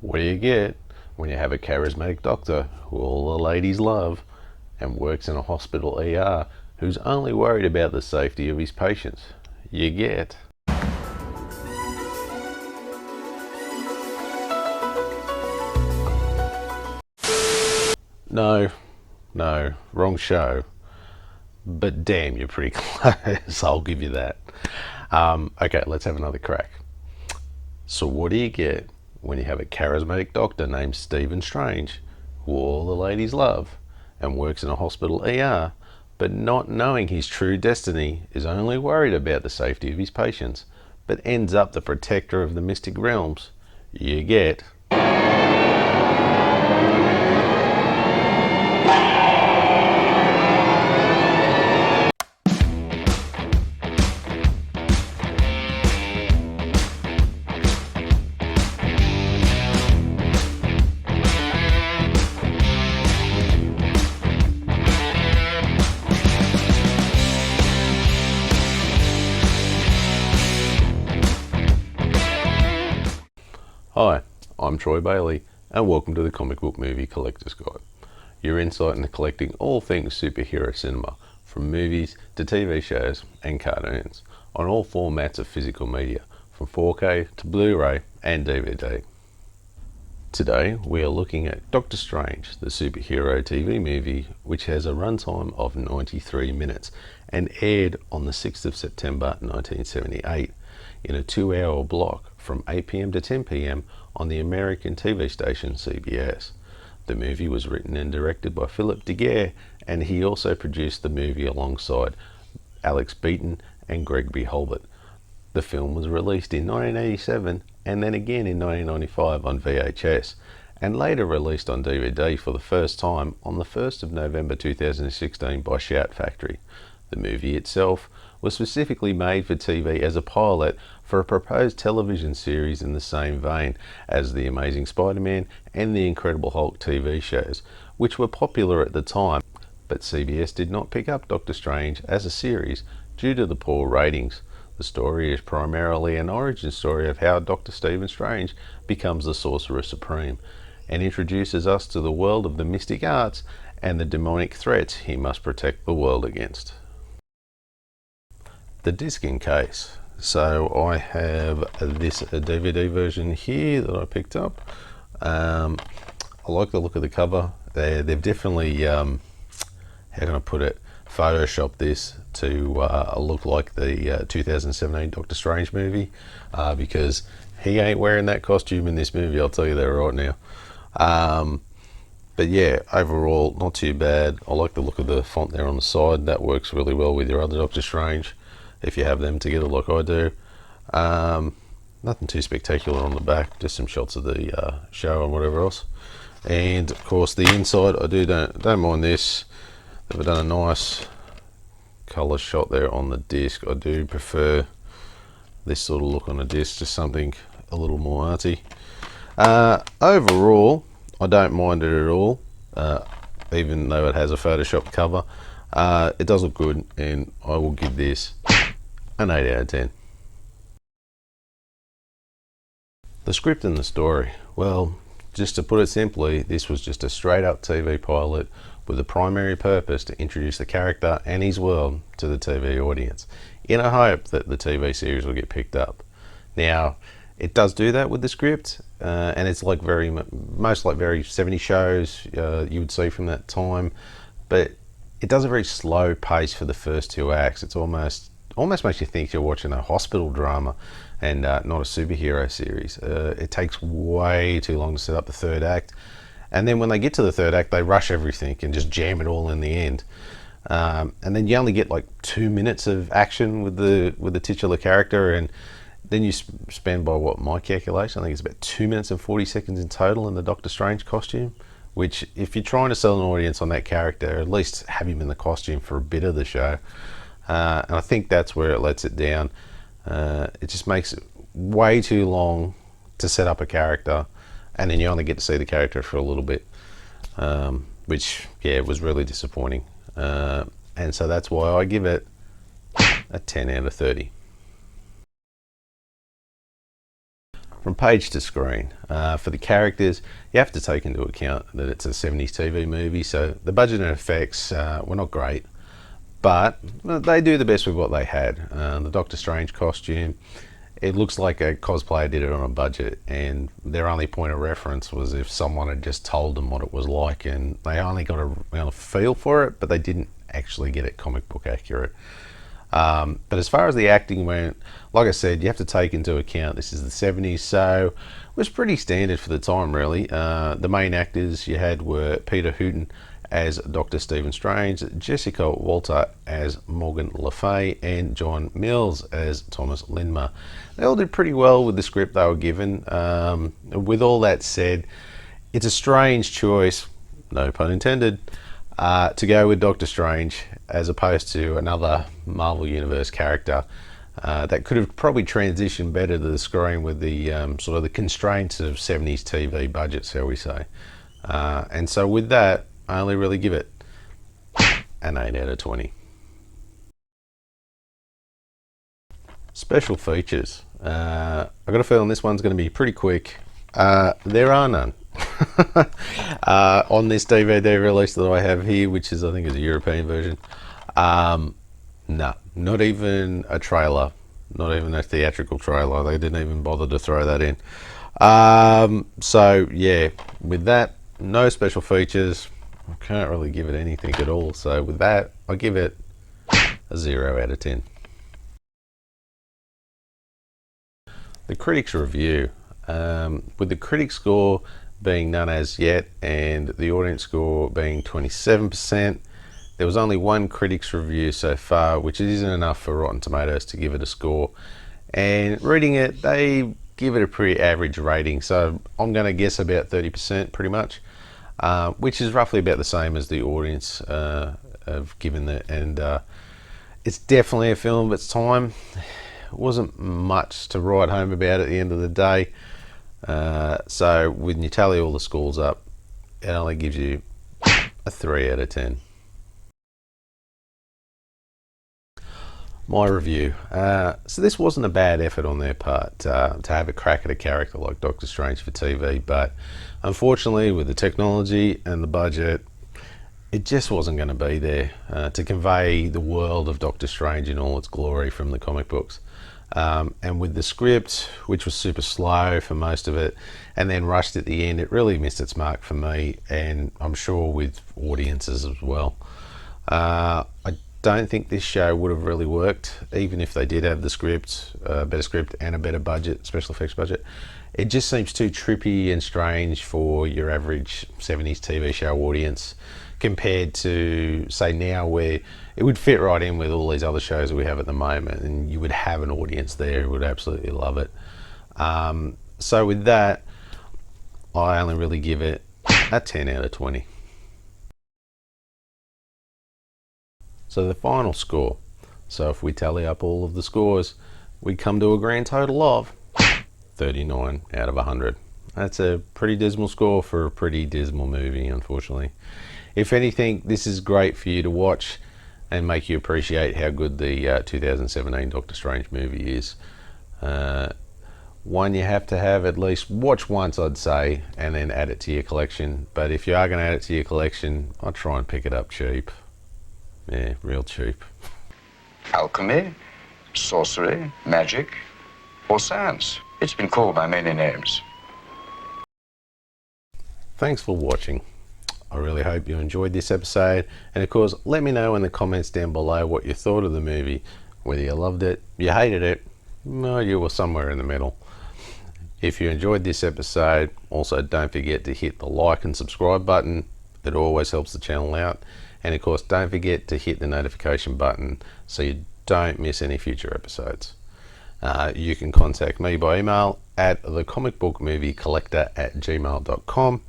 What do you get when you have a charismatic doctor who all the ladies love and works in a hospital ER who's only worried about the safety of his patients? You get... No, wrong show. But damn, you're pretty close, I'll give you that. Okay, let's have another crack. So what do you get when you have a charismatic doctor named Stephen Strange, who all the ladies love, and works in a hospital ER, but not knowing his true destiny, is only worried about the safety of his patients, but ends up the protector of the mystic realms? You get... Hi, I'm Troy Bailey, and welcome to the Comic Book Movie Collector's Guide, your insight into collecting all things superhero cinema, from movies to TV shows and cartoons, on all formats of physical media, from 4K to Blu-ray and DVD. Today we are looking at Doctor Strange, the superhero TV movie, which has a runtime of 93 minutes and aired on the 6th of September 1978 in a 2-hour block from 8 p.m. to 10 p.m. on the American TV station CBS. The movie was written and directed by Philip DeGuere, and he also produced the movie alongside Alex Beaton and Gregory Hoblit. The film was released in 1987 and then again in 1995 on VHS, and later released on DVD for the first time on the 1st of November 2016 by Shout Factory. The movie itself was specifically made for TV as a pilot for a proposed television series in the same vein as The Amazing Spider-Man and The Incredible Hulk TV shows, which were popular at the time, but CBS did not pick up Doctor Strange as a series due to the poor ratings. The story is primarily an origin story of how Dr. Stephen Strange becomes the Sorcerer Supreme, and introduces us to the world of the mystic arts and the demonic threats he must protect the world against. The disc in case. So I have this DVD version here that I picked up. I like the look of the cover. They've definitely, how can I put it, photoshopped this to look like the 2017 Doctor Strange movie, because he ain't wearing that costume in this movie, I'll tell you that right now. But yeah, overall not too bad. I like the look of the font there on the side. That works really well with your other Doctor Strange, if you have them together like I do. Nothing too spectacular on the back, just some shots of the show and whatever else. And of course the inside, I don't mind this. They've done a nice colour shot there on the disc. I do prefer this sort of look on a disc, just something a little more arty. Overall, I don't mind it at all, even though it has a Photoshop cover. It does look good, and I will give this an 8 out of 10. The script and the story. Well, just to put it simply, this was just a straight up TV pilot with the primary purpose to introduce the character and his world to the TV audience, in a hope that the TV series will get picked up. Now, it does do that with the script, and it's like very 70 shows you would see from that time, but it does a very slow pace for the first 2 acts. It's almost makes you think you're watching a hospital drama and not a superhero series. It takes way too long to set up the 3rd act, and then when they get to the 3rd act they rush everything and just jam it all in the end, and then you only get like 2 minutes of action with the titular character, and then you spend, by what my calculation, I think it's about 2 minutes and 40 seconds in total in the Doctor Strange costume, which if you're trying to sell an audience on that character, at least have him in the costume for a bit of the show. And I think that's where it lets it down. It just makes it way too long to set up a character, and then you only get to see the character for a little bit, which, yeah, was really disappointing. And so that's why I give it a 10 out of 30. from page to screen. For the characters, you have to take into account that it's a 70s TV movie, so the budget and effects were not great, but they do the best with what they had. The Doctor Strange costume, it looks like a cosplayer did it on a budget, and their only point of reference was if someone had just told them what it was like, and they only got a feel for it, but they didn't actually get it comic book accurate. But as far as the acting went, like I said, you have to take into account this is the 70s, so it was pretty standard for the time, really. The main actors you had were Peter Hooton as Dr. Stephen Strange, Jessica Walter as Morgan Le Fay, and John Mills as Thomas Lindmer. They all did pretty well with the script they were given. With all that said, it's a strange choice, no pun intended, to go with Doctor Strange as opposed to another Marvel Universe character that could have probably transitioned better to the screen with the sort of the constraints of 70s TV budgets, shall we say. And so with that, I only really give it an 8 out of 20. Special features. I've got a feeling this one's going to be pretty quick. There are none. On this DVD release that I have here, which is I think is a European version, no, not even a trailer, not even a theatrical trailer. They didn't even bother to throw that in. So yeah, with that, no special features. I can't really give it anything at all. So with that, I give it a 0 out of 10. The critics' review. With the critic score being none as yet and the audience score being 27%, there was only one critic's review so far, which isn't enough for Rotten Tomatoes to give it a score. And reading it, they give it a pretty average rating, so I'm going to guess about 30% pretty much, which is roughly about the same as the audience have given it. And it's definitely a film of its time. It wasn't much to write home about at the end of the day. So when you tally all the scores up, it only gives you a 3 out of 10. My review. So this wasn't a bad effort on their part to have a crack at a character like Doctor Strange for TV, but unfortunately with the technology and the budget, it just wasn't going to be there to convey the world of Doctor Strange in all its glory from the comic books. And with the script, which was super slow for most of it and then rushed at the end, it really missed its mark for me, and I'm sure with audiences as well. I don't think this show would have really worked even if they did have the script, better script and a better budget, special effects budget. It just seems too trippy and strange for your average 70s TV show audience compared to say now, where it would fit right in with all these other shows that we have at the moment, and you would have an audience there who would absolutely love it. So with that, I only really give it a 10 out of 20. So the final score. So if we tally up all of the scores, we come to a grand total of 39 out of 100. That's a pretty dismal score for a pretty dismal movie, unfortunately. If anything, this is great for you to watch and make you appreciate how good the 2017 Doctor Strange movie is. One you have to have at least watch once, I'd say, and then add it to your collection. But if you are going to add it to your collection, I'd try and pick it up cheap. Yeah, real cheap. Alchemy, sorcery, magic, or science. It's been called by many names. Thanks for watching. I really hope you enjoyed this episode, and of course let me know in the comments down below what you thought of the movie, whether you loved it, you hated it, or you were somewhere in the middle. If you enjoyed this episode, also don't forget to hit the like and subscribe button. It always helps the channel out, and of course don't forget to hit the notification button so you don't miss any future episodes. You can contact me by email at thecomicbookmoviecollector@gmail.com,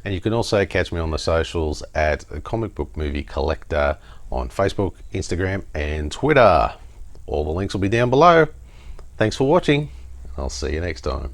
and you can also catch me on the socials at Comic Book Movie Collector on Facebook, Instagram and Twitter. All the links will be down below. Thanks for watching. I'll see you next time.